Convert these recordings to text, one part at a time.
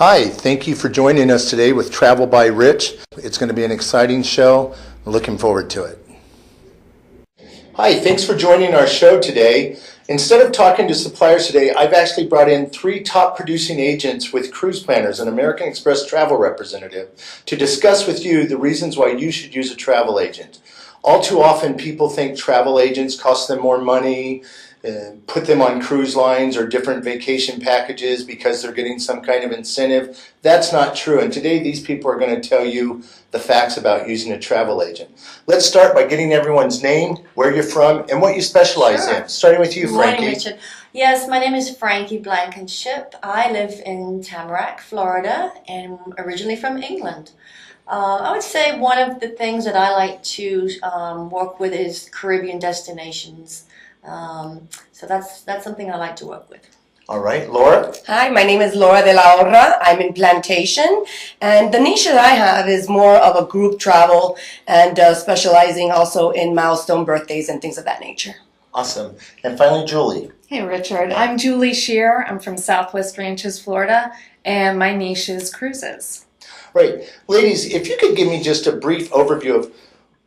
Hi, thank you for joining us today with Travel by Rich. It's going to be an exciting show. I'm looking forward to it. Hi, thanks for joining our show today. Instead of talking to suppliers today, I've actually brought in 3 top producing agents with Cruise Planners, an American Express travel representative, to discuss with you the reasons why you should use a travel agent. All too often people think travel agents cost them more money, put them on cruise lines or different vacation packages because they're getting some kind of incentive. That's not true, and today these people are going to tell you the facts about using a travel agent. Let's start by getting everyone's name, where you're from, and what you specialize in. Starting with you, Frankie. Good morning, Richard. Yes, my name is Frankie Blankenship. I live in Tamarack, Florida, and originally from England. I would say one of the things that I like to work with is Caribbean destinations. So that's something I like to work with. All right, Laura? Hi, my name is Laura de la Honra. I'm in Plantation, and the niche that I have is more of a group travel and specializing also in milestone birthdays and things of that nature. Awesome. And finally, Julie. Hey Richard, I'm Julie Shear. I'm from Southwest Ranches, Florida, and my niche is cruises. Right. Ladies, if you could give me just a brief overview of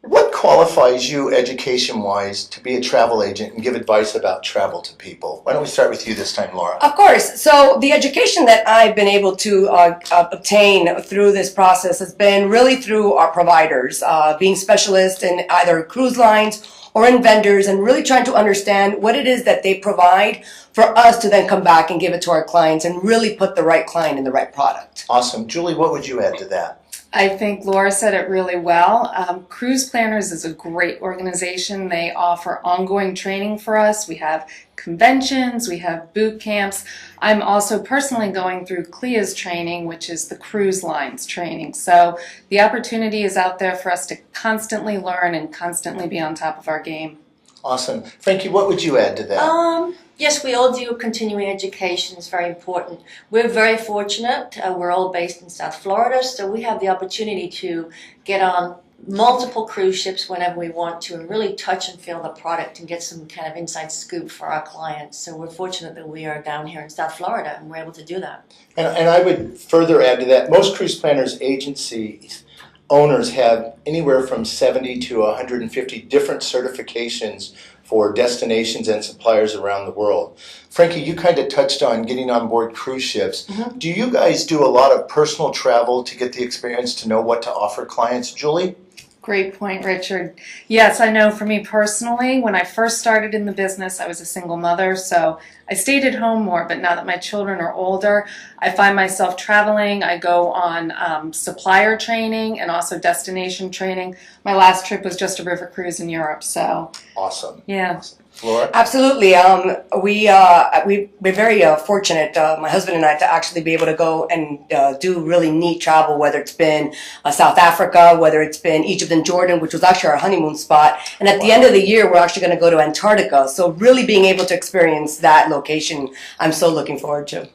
what qualifies you education-wise to be a travel agent and give advice about travel to people? Why don't we start with you this time, Laura? Of course. So the education that I've been able to obtain through this process has been really through our providers, being specialists in either cruise lines or in vendors, and really trying to understand what it is that they provide for us to then come back and give it to our clients and really put the right client in the right product. Awesome. Julie, what would you add to that? I think Laura said it really well. Cruise Planners is a great organization. They offer ongoing training for us. We have conventions, we have boot camps. I'm also personally going through CLIA's training, which is the cruise lines training. So the opportunity is out there for us to constantly learn and constantly be on top of our game. Awesome. Frankie, what would you add to that? Yes, we all do. Continuing education is very important. We're very fortunate. We're all based in South Florida, so we have the opportunity to get on multiple cruise ships whenever we want to and really touch and feel the product and get some kind of inside scoop for our clients. So we're fortunate that we are down here in South Florida and we're able to do that. And I would further add to that, most Cruise Planners agencies owners have anywhere from 70 to 150 different certifications for destinations and suppliers around the world. Frankie, you kind of touched on getting on board cruise ships. Mm-hmm. Do you guys do a lot of personal travel to get the experience to know what to offer clients? Julie? Great point, Richard. Yes, I know for me personally, when I first started in the business, I was a single mother, so I stayed at home more, but now that my children are older, I find myself traveling. I go on supplier training and also destination training. My last trip was just a river cruise in Europe, so. Awesome. Yeah. Awesome. Laura? Absolutely. We're very fortunate, my husband and I, to actually be able to go and do really neat travel, whether it's been South Africa, whether it's been Egypt and Jordan, which was actually our honeymoon spot. And at the end of the year, we're actually going to go to Antarctica. So really being able to experience that location, I'm so looking forward to.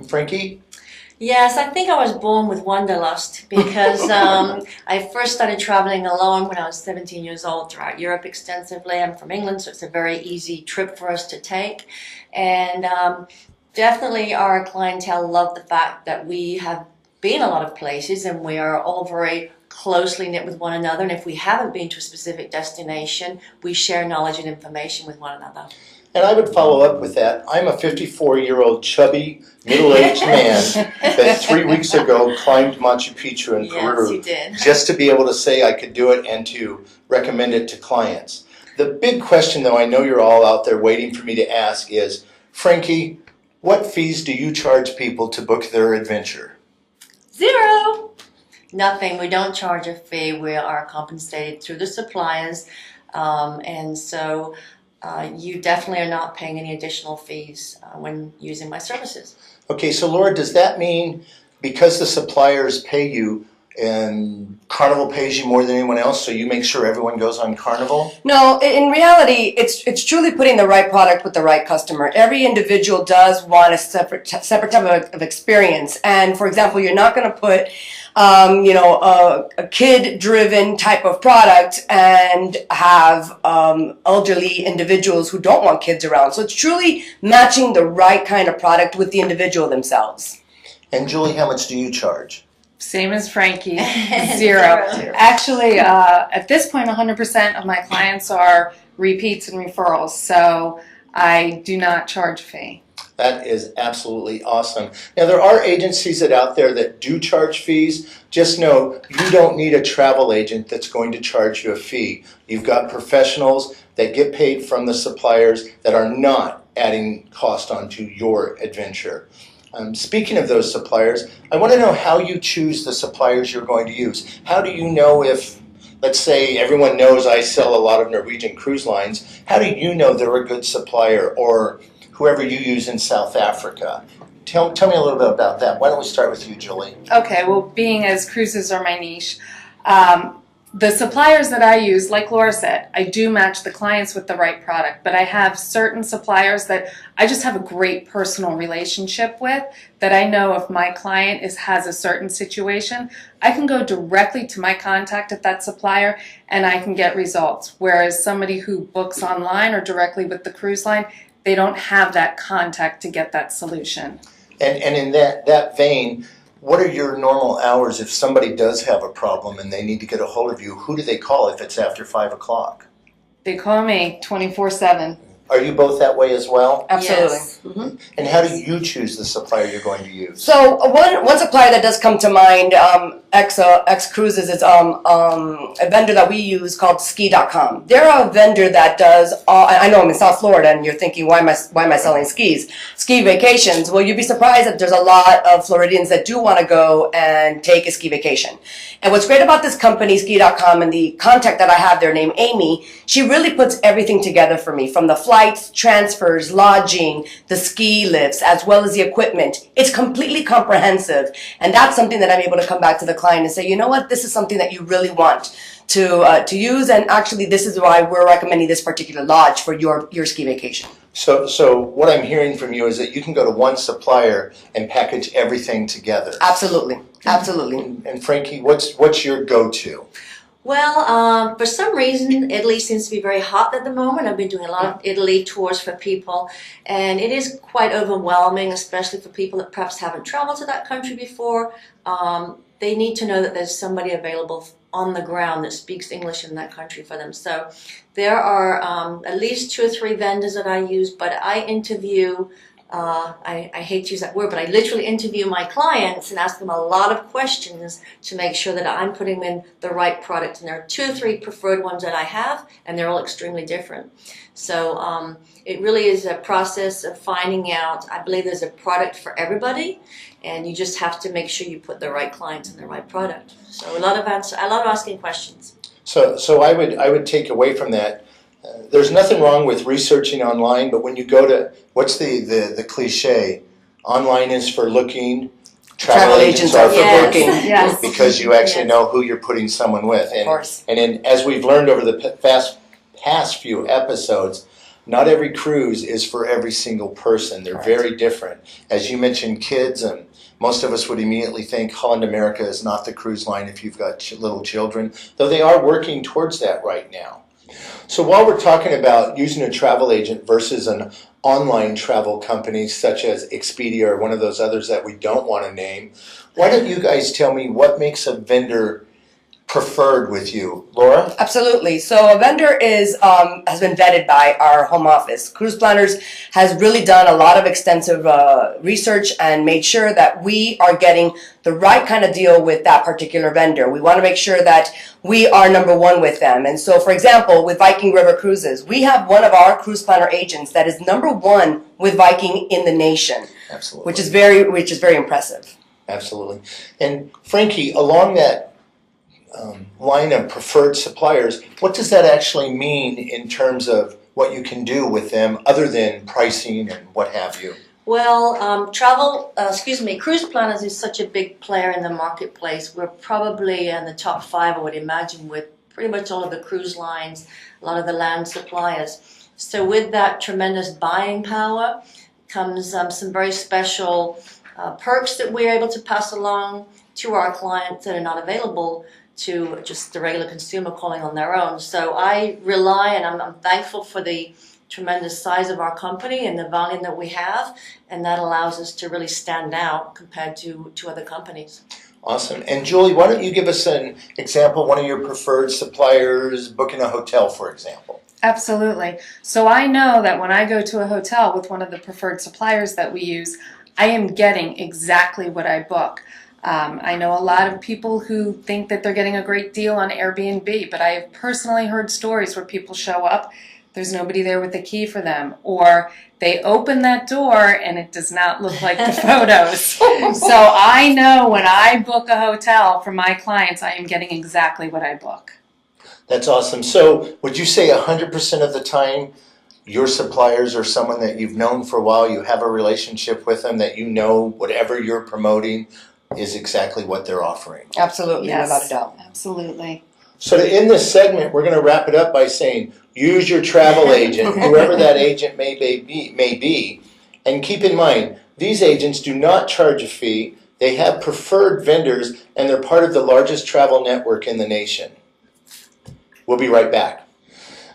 Frankie? Yes, I think I was born with wanderlust because I first started traveling alone when I was 17 years old throughout Europe extensively. I'm from England, so it's a very easy trip for us to take. And definitely our clientele love the fact that we have been a lot of places and we are all very closely knit with one another. And if we haven't been to a specific destination, we share knowledge and information with one another. And I would follow up with that. I'm a 54-year-old chubby, middle-aged man that 3 weeks ago climbed Machu Picchu in Peru. Yes, you did. Just to be able to say I could do it and to recommend it to clients. The big question, though, I know you're all out there waiting for me to ask is, Frankie, what fees do you charge people to book their adventure? 0. Nothing. We don't charge a fee. We are compensated through the suppliers, and so you definitely are not paying any additional fees when using my services. Okay, so Laura, does that mean because the suppliers pay you and Carnival pays you more than anyone else, so you make sure everyone goes on Carnival? No, in reality, it's truly putting the right product with the right customer. Every individual does want a separate type of experience. And for example, you're not going to put a kid-driven type of product and have elderly individuals who don't want kids around. So it's truly matching the right kind of product with the individual themselves. And Julie, how much do you charge? Same as Frankie, zero. Actually, at this point, 100% of my clients are repeats and referrals, so I do not charge a fee. That is absolutely awesome. Now, there are agencies out there that do charge fees. Just know you don't need a travel agent that's going to charge you a fee. You've got professionals that get paid from the suppliers that are not adding cost onto your adventure. Speaking of those suppliers, I want to know how you choose the suppliers you're going to use. How do you know if, let's say everyone knows I sell a lot of Norwegian Cruise Lines, how do you know they're a good supplier, or whoever you use in South Africa? Tell me a little bit about that. Why don't we start with you, Julie? Okay, well, being as cruises are my niche, the suppliers that I use, like Laura said, I do match the clients with the right product, but I have certain suppliers that I just have a great personal relationship with, that I know if my client has a certain situation, I can go directly to my contact at that supplier and I can get results. Whereas somebody who books online or directly with the cruise line, they don't have that contact to get that solution. And in that vein, what are your normal hours if somebody does have a problem and they need to get a hold of you? Who do they call if it's after 5 o'clock? They call me 24/7. Are you both that way as well? Absolutely. Yes. Mhm. And how do you choose the supplier you're going to use? So one supplier that does come to mind, X Cruises, is a vendor that we use called Ski.com. They're a vendor that does. I know I'm in South Florida, and you're thinking, why am I selling skis? Ski vacations. Well, you'd be surprised that there's a lot of Floridians that do want to go and take a ski vacation. And what's great about this company, Ski.com, and the contact that I have there named Amy, she really puts everything together for me, from the flights, transfers, lodging, the ski lifts, as well as the equipment. It's completely comprehensive, and that's something that I'm able to come back to the client and say, you know what, this is something that you really want to use, and actually this is why we're recommending this particular lodge for your ski vacation. So what I'm hearing from you is that you can go to one supplier and package everything together. Absolutely, absolutely. And Frankie, what's your go-to? Well, for some reason, Italy seems to be very hot at the moment. I've been doing a lot of Italy tours for people, and it is quite overwhelming, especially for people that perhaps haven't traveled to that country before. They need to know that there's somebody available on the ground that speaks English in that country for them. So there are at least 2 or 3 vendors that I use, but I interview, I hate to use that word, but I literally interview my clients and ask them a lot of questions to make sure that I'm putting in the right product. And there are 2 or 3 preferred ones that I have, and they're all extremely different. So it really is a process of finding out. I believe there's a product for everybody, and you just have to make sure you put the right clients in the right product. So I love asking questions. So I would take away from that. There's nothing wrong with researching online, but when you go to, what's the cliche? Online is for looking, travel agents are for Yes. booking. Yes. Because you actually Yes. know who you're putting someone with. Of course. And as we've learned over the past few episodes, not every cruise is for every single person. They're very different. As you mentioned, kids, and most of us would immediately think Holland America is not the cruise line if you've got little children, though they are working towards that right now. So while we're talking about using a travel agent versus an online travel company such as Expedia or one of those others that we don't want to name, why don't you guys tell me what makes a vendor preferred with you? Laura? Absolutely. So a vendor has been vetted by our home office. Cruise Planners has really done a lot of extensive research and made sure that we are getting the right kind of deal with that particular vendor. We want to make sure that we are number one with them. And so, for example, with Viking River Cruises, we have one of our Cruise Planner agents that is number one with Viking in the nation. Absolutely. Which is very impressive. Absolutely. And Frankie, along that line of preferred suppliers, what does that actually mean in terms of what you can do with them other than pricing and what have you? Well, Cruise Planners is such a big player in the marketplace. We're probably in the top 5, I would imagine, with pretty much all of the cruise lines, a lot of the land suppliers. So with that tremendous buying power comes some very special perks that we're able to pass along to our clients that are not available to just the regular consumer calling on their own. So I rely, and I'm thankful for the tremendous size of our company and the volume that we have, and that allows us to really stand out compared to other companies. Awesome. And Julie, why don't you give us an example, one of your preferred suppliers booking a hotel, for example? Absolutely. So I know that when I go to a hotel with one of the preferred suppliers that we use, I am getting exactly what I book. I know a lot of people who think that they're getting a great deal on Airbnb, but I have personally heard stories where people show up, there's nobody there with the key for them, or they open that door and it does not look like the photos. So I know when I book a hotel for my clients, I am getting exactly what I book. That's awesome. So would you say 100% of the time your suppliers are someone that you've known for a while, you have a relationship with them, that you know whatever you're promoting is exactly what they're offering? Absolutely, Yes, without a doubt. absolutely. So to end this segment, we're going to wrap it up by saying, use your travel agent, whoever that agent may be. And keep in mind, these agents do not charge a fee. They have preferred vendors, and they're part of the largest travel network in the nation. We'll be right back.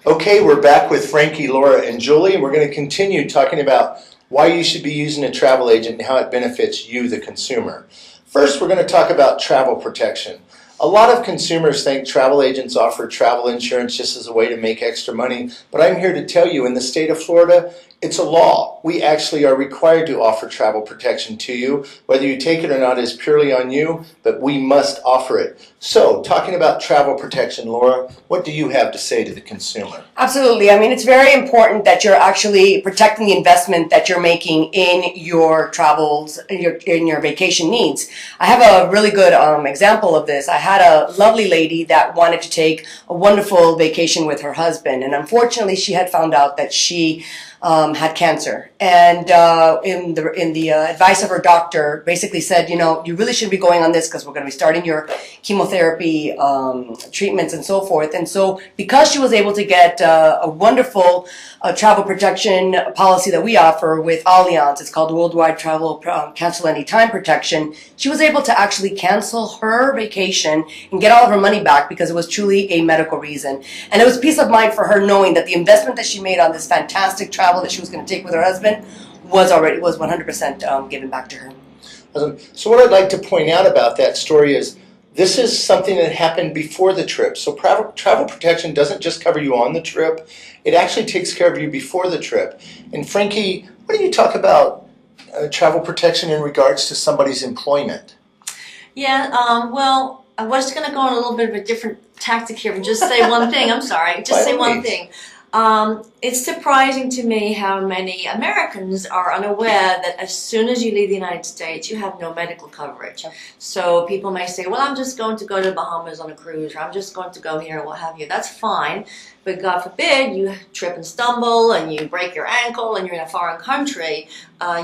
Okay, we're back with Frankie, Laura, and Julie, and we're going to continue talking about why you should be using a travel agent and how it benefits you, the consumer. First, we're going to talk about travel protection. A lot of consumers think travel agents offer travel insurance just as a way to make extra money, but I'm here to tell you, in the state of Florida, it's a law. We actually are required to offer travel protection to you. Whether you take it or not is purely on you, but we must offer it. So, talking about travel protection, Laura, what do you have to say to the consumer? Absolutely. I mean, it's very important that you're actually protecting the investment that you're making in your travels, in your vacation needs. I have a really good example of this. I had a lovely lady that wanted to take a wonderful vacation with her husband, and unfortunately, she had found out that she had cancer, and in the advice of her doctor, basically said, you know, you really should be going on this because we're going to be starting your chemotherapy treatments and so forth. And so, because she was able to get a wonderful travel protection policy that we offer with Allianz, it's called Worldwide Travel Cancel Anytime Protection, she was able to actually cancel her vacation and get all of her money back because it was truly a medical reason. And it was peace of mind for her knowing that the investment that she made on this fantastic travel that she was going to take with her husband was 100% given back to her. So what I'd like to point out about that story is this is something that happened before the trip. So travel protection doesn't just cover you on the trip, it actually takes care of you before the trip. And Frankie, what do you talk about travel protection in regards to somebody's employment? Yeah, well, I was going to go on a little bit of a different tactic here and just say one thing. I'm sorry, just say one thing. It's surprising to me how many Americans are unaware that as soon as you leave the United States, you have no medical coverage. So people may say, well, I'm just going to go to the Bahamas on a cruise, or I'm just going to go here, or what have you. That's fine, but God forbid you trip and stumble and you break your ankle and you're in a foreign country,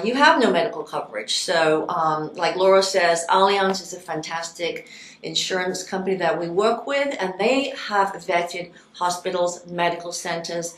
you have no medical coverage. So like Laura says, Allianz is a fantastic insurance company that we work with, and they have vetted hospitals, medical centers.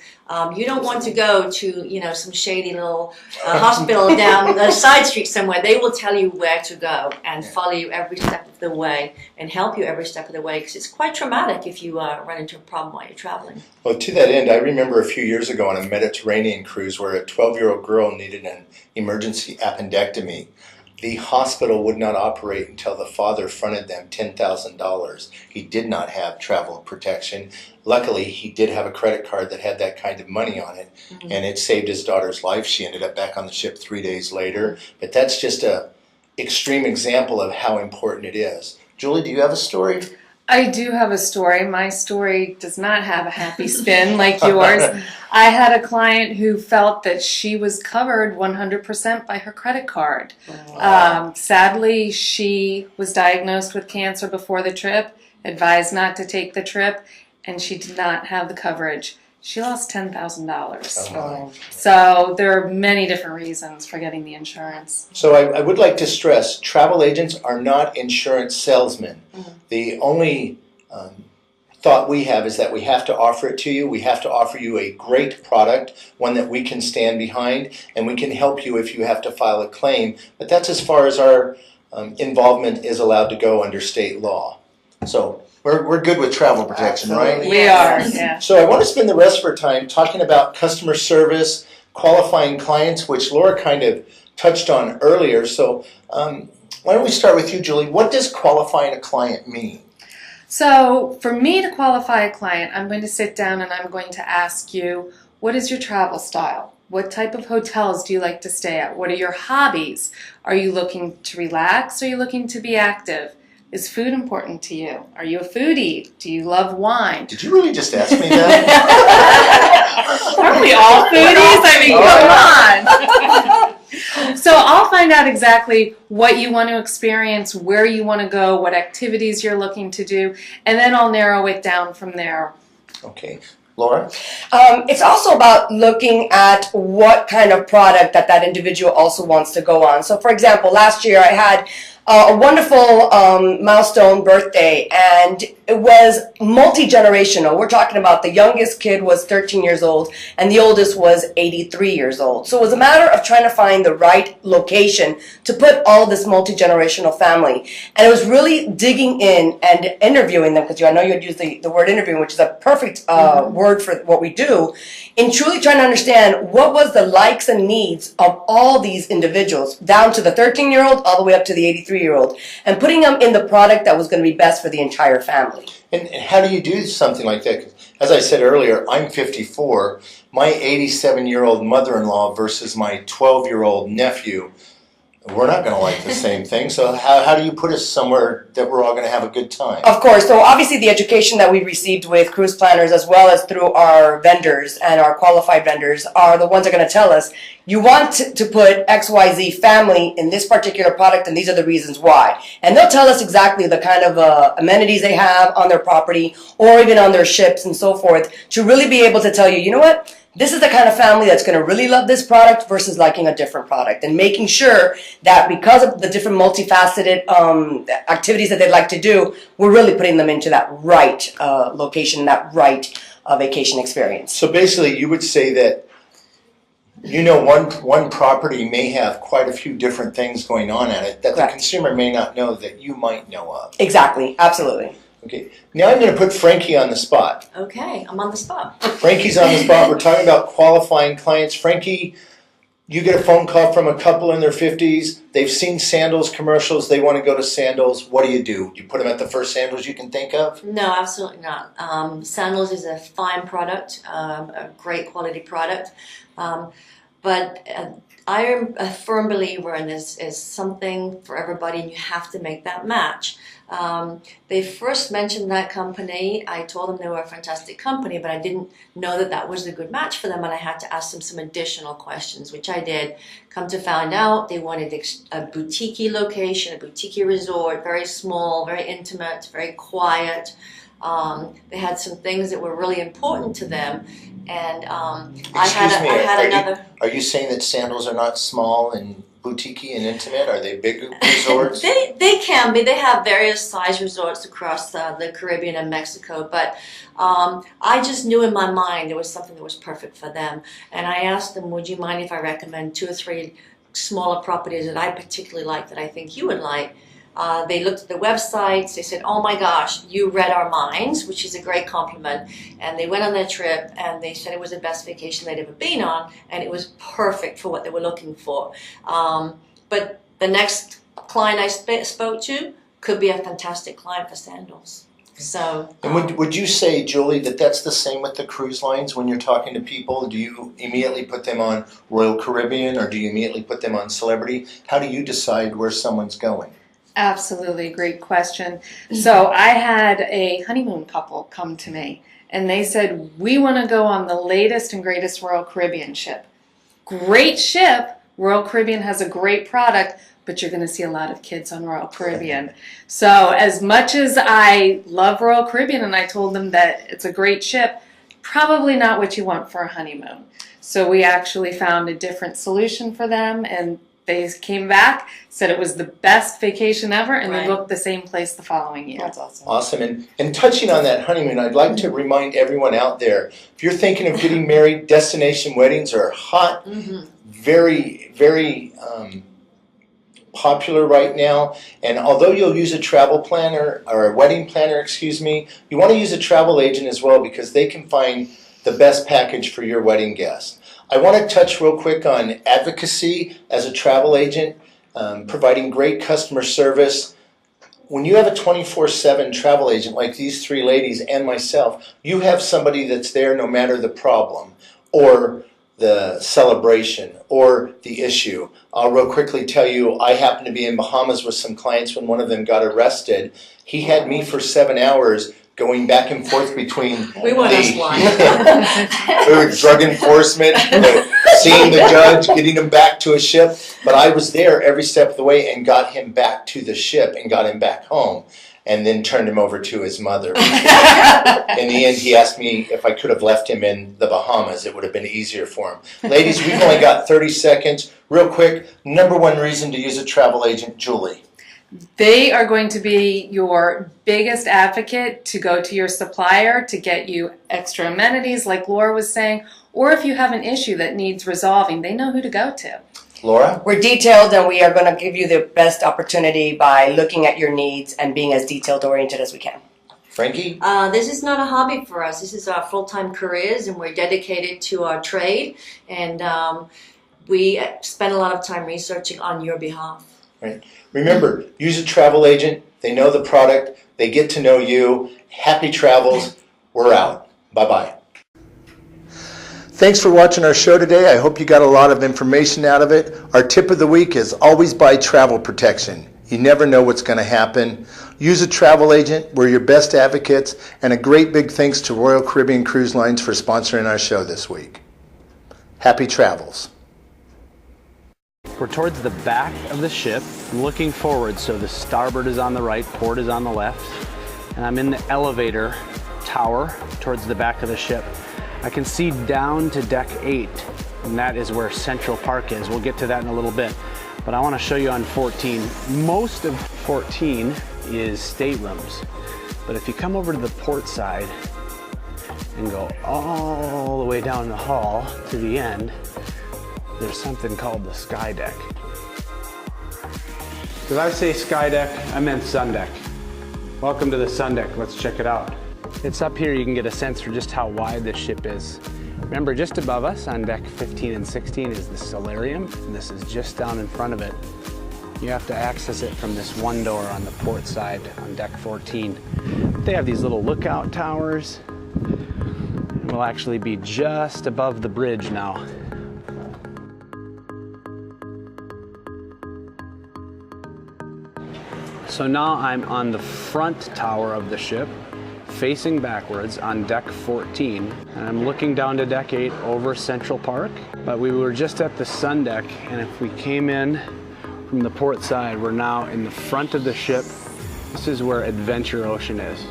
You don't want to go to, you know, some shady little hospital down a side street somewhere. They will tell you where to go and follow you every step of the way and help you every step of the way, because it's quite traumatic if you run into a problem while you're traveling. Well, to that end, I remember a few years ago on a Mediterranean cruise where a 12-year-old girl needed an emergency appendectomy. The hospital would not operate until the father fronted them $10,000. He did not have travel protection. Luckily, he did have a credit card that had that kind of money on it, and it saved his daughter's life. She ended up back on the ship 3 days later. But that's just an extreme example of how important it is. Julie, do you have a story? I do have a story. My story does not have a happy spin like yours. I had a client who felt that she was covered 100% by her credit card. Sadly, she was diagnosed with cancer before the trip, advised not to take the trip, and she did not have the coverage. She lost $10,000. So there are many different reasons for getting the insurance. So I would like to stress, travel agents are not insurance salesmen. The only thought we have is that we have to offer it to you. We have to offer you a great product, one that we can stand behind, and we can help you if you have to file a claim. But that's as far as our involvement is allowed to go under state law. So we're good with travel protection, right? Absolutely. We are, yeah. So I want to spend the rest of our time talking about customer service, qualifying clients, which Laura kind of touched on earlier. So why don't we start with you, Julie? What does qualifying a client mean? So for me to qualify a client, I'm going to sit down and I'm going to ask you, what is your travel style? What type of hotels do you like to stay at? What are your hobbies? Are you looking to relax? Are you looking to be active? Is food important to you? Are you a foodie? Do you love wine? Did you really just ask me that? Aren't we all foodies? I mean, come on. So I'll find out exactly what you want to experience, where you want to go, what activities you're looking to do, and then I'll narrow it down from there. Okay. Laura? It's also about looking at what kind of product that individual also wants to go on. So, for example, last year I had a wonderful milestone birthday, and it was multi-generational. We're talking about the youngest kid was 13 years old, and the oldest was 83 years old. So it was a matter of trying to find the right location to put all this multi-generational family. And it was really digging in and interviewing them, because I know you had used the word interviewing, which is a perfect word for what we do, in truly trying to understand what was the likes and needs of all these individuals, down to the 13-year-old all the way up to the 83-year-old, and putting them in the product that was going to be best for the entire family. And how do you do something like that? 'Cause as I said earlier, I'm 54. My 87-year-old mother-in-law versus my 12-year-old nephew, we're not going to like the same thing. So how do you put us somewhere that we're all going to have a good time? Of course. So obviously the education that we received with cruise planners, as well as through our vendors and our qualified vendors, are the ones that are going to tell us, you want to put XYZ family in this particular product, and these are the reasons why. And they'll tell us exactly the kind of amenities they have on their property or even on their ships and so forth, to really be able to tell you, you know what? This is the kind of family that's going to really love this product versus liking a different product, and making sure that because of the different multifaceted activities that they'd like to do, we're really putting them into that right location, that right vacation experience. So basically you would say that one property may have quite a few different things going on at it that Correct. the consumer may not know that you might know of. Exactly. Absolutely. Okay, now I'm going to put Frankie on the spot. Okay, I'm on the spot. Frankie's on the spot. We're talking about qualifying clients. Frankie, you get a phone call from a couple in their 50s. They've seen Sandals commercials. They want to go to Sandals. What do? You put them at the first Sandals you can think of? No, absolutely not. Sandals is a fine product, a great quality product. But I am a firm believer in this is something for everybody, and you have to make that match. They first mentioned that company. I told them they were a fantastic company, but I didn't know that was a good match for them, and I had to ask them some additional questions, which I did. Come to find out, they wanted a boutique location, a boutique resort, very small, very intimate, very quiet. They had some things that were really important to them, and I had another. Are you saying that Sandals are not small and boutique and intimate? Are they big resorts? They can be. They have various size resorts across the Caribbean and Mexico, but I just knew in my mind there was something that was perfect for them, and I asked them, would you mind if I recommend 2 or 3 smaller properties that I particularly like that I think you would like? They looked at the websites. They said, oh my gosh, you read our minds, which is a great compliment. And they went on their trip, and they said it was the best vacation they'd ever been on, and it was perfect for what they were looking for. But the next client I spoke to could be a fantastic client for Sandals. So, and would you say, Julie, that that's the same with the cruise lines when you're talking to people? Do you immediately put them on Royal Caribbean, or do you immediately put them on Celebrity? How do you decide where someone's going? Absolutely, great question. So I had a honeymoon couple come to me, and they said, we want to go on the latest and greatest Royal Caribbean ship. Great ship. Royal Caribbean has a great product, but you're going to see a lot of kids on Royal Caribbean. So as much as I love Royal Caribbean, and I told them that it's a great ship, probably not what you want for a honeymoon. So we actually found a different solution for them, and they came back, said it was the best vacation ever, and Right. they booked the same place the following year. That's awesome. Awesome. And touching on that honeymoon, I'd like to remind everyone out there, if you're thinking of getting married, destination weddings are hot, very, very popular right now. And although you'll use a travel planner or a wedding planner, excuse me, you want to use a travel agent as well because they can find the best package for your wedding guest. I want to touch real quick on advocacy as a travel agent, providing great customer service. When you have a 24/7 travel agent like these three ladies and myself, you have somebody that's there no matter the problem or the celebration or the issue. I'll real quickly tell you, I happened to be in Bahamas with some clients when one of them got arrested. He had me for 7 hours going back and forth between We want us one. drug enforcement, seeing the judge, getting him back to a ship. But I was there every step of the way and got him back to the ship and got him back home and then turned him over to his mother. In the end, he asked me if I could have left him in the Bahamas. It would have been easier for him. Ladies, we've only got 30 seconds. Real quick, number one reason to use a travel agent, Julie. They are going to be your biggest advocate to go to your supplier to get you extra amenities, like Laura was saying, or if you have an issue that needs resolving, they know who to go to. Laura? We're detailed, and we are going to give you the best opportunity by looking at your needs and being as detailed oriented as we can. Frankie? This is not a hobby for us. This is our full-time careers, and we're dedicated to our trade. And we spend a lot of time researching on your behalf. Right. Remember, use a travel agent. They know the product. They get to know you. Happy travels. We're out. Bye-bye. Thanks for watching our show today. I hope you got a lot of information out of it. Our tip of the week is always buy travel protection. You never know what's going to happen. Use a travel agent. We're your best advocates. And a great big thanks to Royal Caribbean Cruise Lines for sponsoring our show this week. Happy travels. We're towards the back of the ship, looking forward, so the starboard is on the right, port is on the left, and I'm in the elevator tower towards the back of the ship. I can see down to deck 8, and that is where Central Park is. We'll get to that in a little bit, but I want to show you on 14. Most of 14 is staterooms, but if you come over to the port side and go all the way down the hall to the end, there's something called the sky deck. Did I say sky deck? I meant sun deck. Welcome to the sun deck. Let's check it out. It's up here. You can get a sense for just how wide this ship is. Remember, just above us on deck 15 and 16 is the solarium, and this is just down in front of it. You have to access it from this one door on the port side on deck 14. They have these little lookout towers, and we'll actually be just above the bridge now. So now I'm on the front tower of the ship, facing backwards on deck 14, and I'm looking down to deck 8 over Central Park. But we were just at the sun deck, and if we came in from the port side, we're now in the front of the ship. This is where Adventure Ocean is.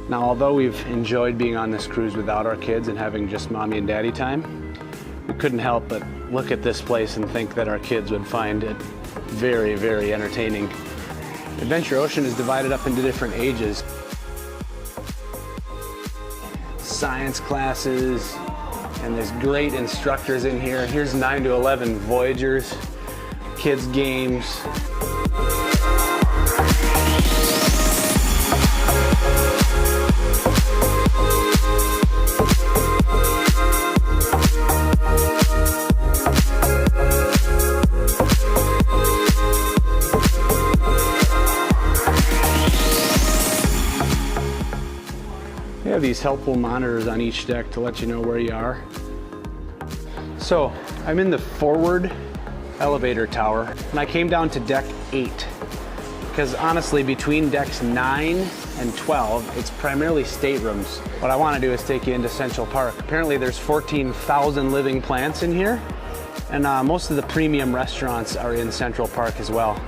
Now, although we've enjoyed being on this cruise without our kids and having just mommy and daddy time, we couldn't help but look at this place and think that our kids would find it very, very entertaining. Adventure Ocean is divided up into different ages. Science classes, and there's great instructors in here. Here's 9 to 11 Voyagers, kids games. We have these helpful monitors on each deck to let you know where you are. So I'm in the forward elevator tower, and I came down to deck 8 because honestly, between decks 9 and 12, it's primarily staterooms. What I want to do is take you into Central Park. Apparently there's 14,000 living plants in here, and most of the premium restaurants are in Central Park as well.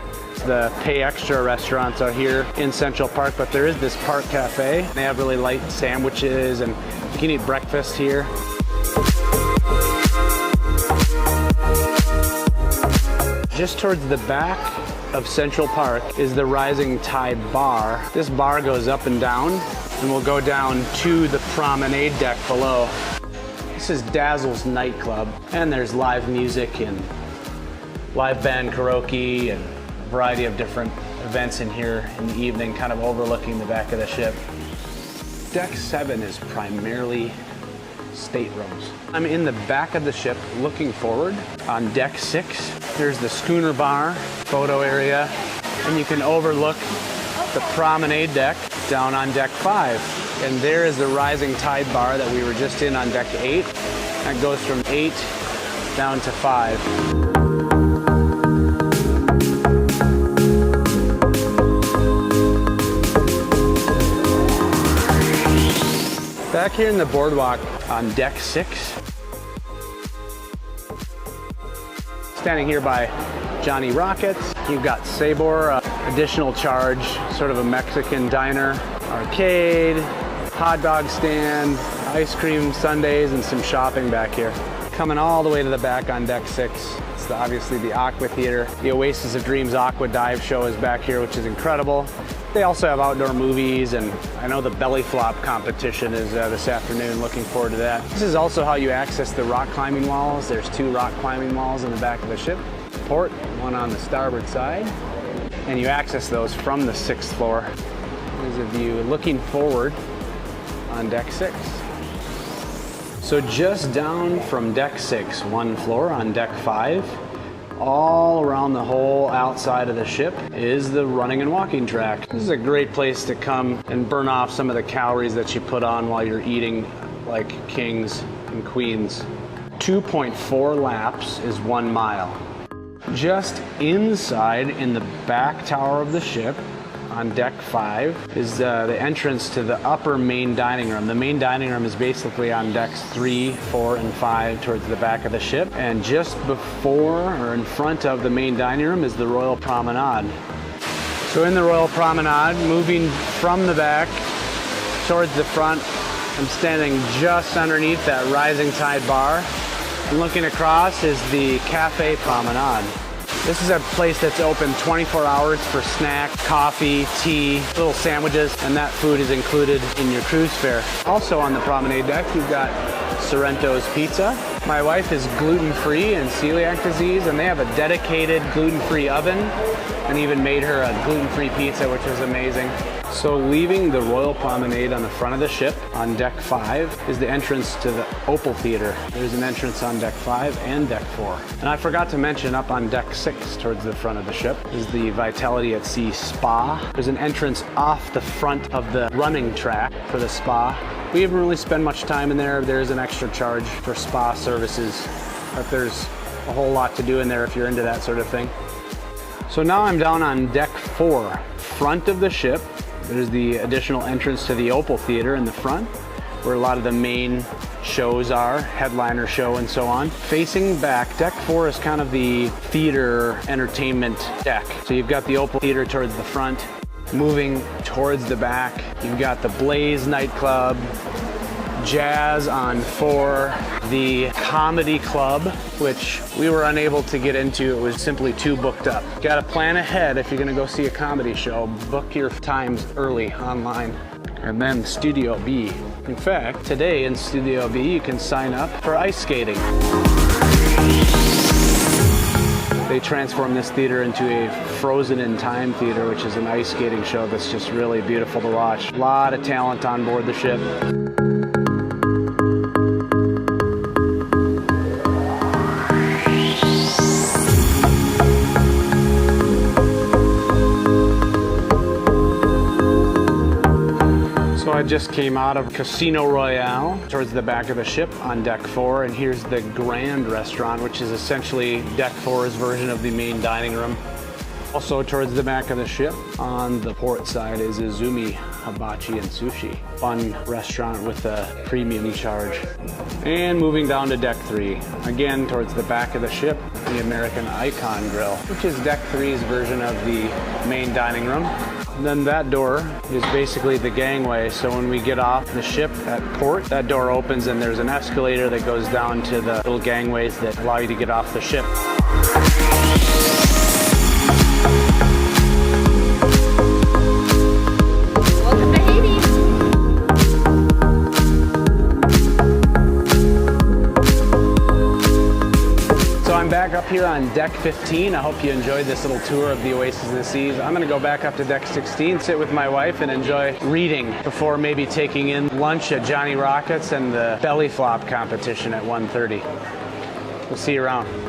The pay extra restaurants are here in Central Park, but there is this park cafe. They have really light sandwiches, and you can eat breakfast here. Just towards the back of Central Park is the Rising Tide Bar. This bar goes up and down, and we'll go down to the promenade deck below. This is Dazzle's nightclub, and there's live music and live band karaoke and variety of different events in here in the evening, kind of overlooking the back of the ship. Deck 7 is primarily staterooms. I'm in the back of the ship looking forward. On deck 6, there's the schooner bar, photo area, and you can overlook the promenade deck down on deck 5. And there is the rising tide bar that we were just in on deck 8. That goes from 8 down to 5. Back here in the boardwalk on deck 6, standing here by Johnny Rockets, you've got Sabor, additional charge, sort of a Mexican diner, arcade, hot dog stand, ice cream sundaes, and some shopping back here. Coming all the way to the back on deck 6, it's obviously the Aqua Theater. The Oasis of Dreams Aqua Dive Show is back here, which is incredible. They also have outdoor movies, and I know the belly flop competition is this afternoon. Looking forward to that. This is also how you access the rock climbing walls. There's 2 rock climbing walls in the back of the ship. Port, one on the starboard side, and you access those from the 6th floor. There's a view looking forward on deck 6. So just down from deck 6, 1 floor on deck 5, all around the whole outside of the ship is the running and walking track. This is a great place to come and burn off some of the calories that you put on while you're eating like kings and queens. 2.4 laps is 1 mile. Just inside in the back tower of the ship on deck 5 is the entrance to the upper main dining room. The main dining room is basically on decks 3, 4, and 5 towards the back of the ship. And just before or in front of the main dining room is the Royal Promenade. So in the Royal Promenade, moving from the back towards the front, I'm standing just underneath that rising tide bar. And looking across is the Cafe Promenade. This is a place that's open 24 hours for snack, coffee, tea, little sandwiches, and that food is included in your cruise fare. Also on the promenade deck, you've got Sorrento's Pizza. My wife is gluten-free and celiac disease, and they have a dedicated gluten-free oven, and even made her a gluten-free pizza, which was amazing. So leaving the Royal Promenade on the front of the ship on deck 5 is the entrance to the Opal Theater. There's an entrance on deck 5 and deck 4. And I forgot to mention up on deck 6 towards the front of the ship is the Vitality at Sea Spa. There's an entrance off the front of the running track for the spa. We haven't really spent much time in there. There's an extra charge for spa services, but there's a whole lot to do in there if you're into that sort of thing. So now I'm down on deck 4, front of the ship. There's the additional entrance to the Opal Theater in the front, where a lot of the main shows are, headliner show and so on. Facing back, deck 4 is kind of the theater entertainment deck. So you've got the Opal Theater towards the front. Moving towards the back, you've got the Blaze nightclub, Jazz on 4, the Comedy Club, which we were unable to get into. It was simply too booked up. Got to plan ahead if you're going to go see a comedy show. Book your times early online. And then Studio B. In fact, today in Studio B, you can sign up for ice skating. They transformed this theater into a Frozen in Time theater, which is an ice skating show that's just really beautiful to watch. A lot of talent on board the ship. I just came out of Casino Royale towards the back of the ship on deck 4, and here's the Grand Restaurant, which is essentially deck 4's version of the main dining room. Also towards the back of the ship on the port side is Izumi Hibachi and Sushi. Fun restaurant with a premium charge. And moving down to deck 3, again towards the back of the ship, the American Icon Grill, which is deck 3's version of the main dining room. Then that door is basically the gangway, so when we get off the ship at port, that door opens and there's an escalator that goes down to the little gangways that allow you to get off the ship. Welcome to Hades. So I'm back up here on deck 15. I hope you enjoyed this little tour of the Oasis of the Seas. I'm going to go back up to deck 16, sit with my wife, and enjoy reading before maybe taking in lunch at Johnny Rockets and the belly flop competition at 1:30. We'll see you around.